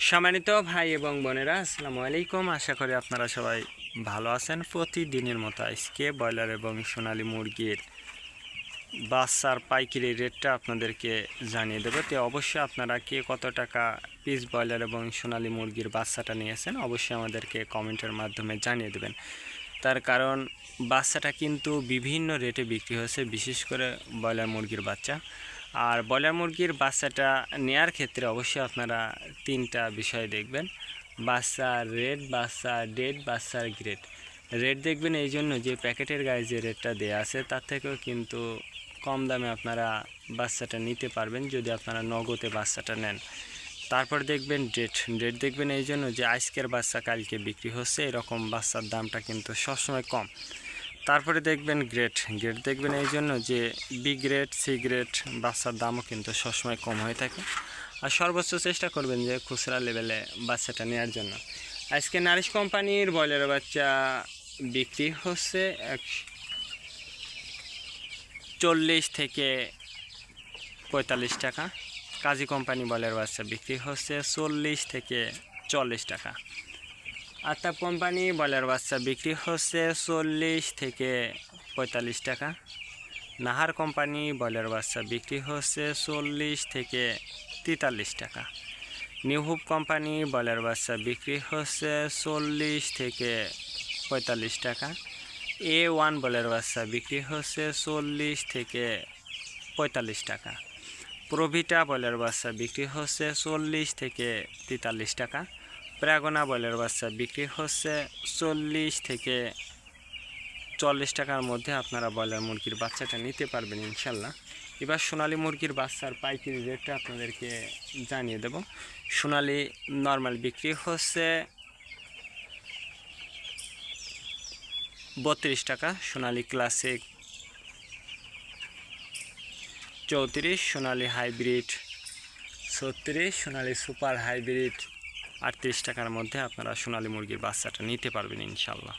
সম্মানিত ভাই এবং বোনেরা, আসসালামু আলাইকুম। আশা করি আপনারা সবাই ভালো আছেন। প্রতিদিনের মতো আজকে ব্রয়লার এবং সোনালী মুরগির বাচ্চার পাইকারি রেটটা আপনাদেরকে জানিয়ে দেবো। তো অবশ্যই আপনারা কে কত টাকা পিস ব্রয়লার এবং সোনালী মুরগির বাচ্চাটা নিয়েছেন অবশ্যই আমাদেরকে কমেন্টের মাধ্যমে জানিয়ে দেবেন। তার কারণ বাচ্চাটা কিন্তু বিভিন্ন রেটে বিক্রি হচ্ছে, বিশেষ করে ব্রয়লার মুরগির বাচ্চা। আর ব্রয়লার মুরগির বাচ্চাটা নেয়ার ক্ষেত্রে অবশ্যই আপনারা তিনটা বিষয় দেখবেন: বাচ্চার রেট, বাচ্চার ডেট, বাচ্চার গ্রেড। রেট দেখবেন এই জন্য যে প্যাকেটের গায়ে যে রেটটা দেওয়া আছে তার থেকেও কিন্তু কম দামে আপনারা বাচ্চাটা নিতে পারবেন যদি আপনারা নগদে বাচ্চাটা নেন। তারপর দেখবেন ডেট। ডেট দেখবেন এই জন্য যে আজকের বাচ্চা কালকে বিক্রি হচ্ছে, এরকম বাচ্চার দামটা কিন্তু সবসময় কম। তারপরে দেখবেন গ্রেড। গ্রেড দেখবেন এই জন্য যে বি গ্রেড, সি গ্রেড বাচ্চার দামও কিন্তু সবসময় কম হয়ে থাকে। আর সর্বোচ্চ চেষ্টা করবেন যে খুচরা লেভেলে বাচ্চাটা নেওয়ার জন্য। আজকে নারিশ কোম্পানির ব্রয়লার বাচ্চা বিক্রি হচ্ছে 40 থেকে 45 টাকা। কাজী কোম্পানি ব্রয়লার বাচ্চা বিক্রি হচ্ছে 40 থেকে 40 টাকা। আতাপ কোম্পানি ব্রয়লার বাচ্চা বিক্রি হচ্ছে 40 থেকে 45 টাকা। নাহার কোম্পানি ব্রয়লার বাচ্চা বিক্রি হচ্ছে 40 থেকে 43 টাকা। নিউ হোপ কোম্পানি ব্রয়লার বাচ্চা বিক্রি হচ্ছে 40 থেকে 45 টাকা। A1 ব্রয়লার বাচ্চা বিক্রি হচ্ছে 40 থেকে 45 টাকা। প্রভিটা ব্রয়লার বাচ্চা বিক্রি হচ্ছে 40 থেকে 43 টাকা। প্রাগনা ব্রয়লার বাচ্চা বিক্রি হচ্ছে 40 থেকে 40 টাকার মধ্যে আপনারা ব্রয়লার মুরগির বাচ্চাটা নিতে পারবেন ইনশাল্লাহ। এবার সোনালী মুরগির বাচ্চার পাইকারি রেটটা আপনাদেরকে জানিয়ে দেব। সোনালী নর্মাল বিক্রি হচ্ছে 32 টাকা, সোনালী ক্লাসিক 34, সোনালী হাইব্রিড 36, সোনালী সুপার হাইব্রিড 38 টাকার মধ্যে আপনারা সোনালী মুরগির বাচ্চাটা নিতে পারবেন ইনশাল্লাহ।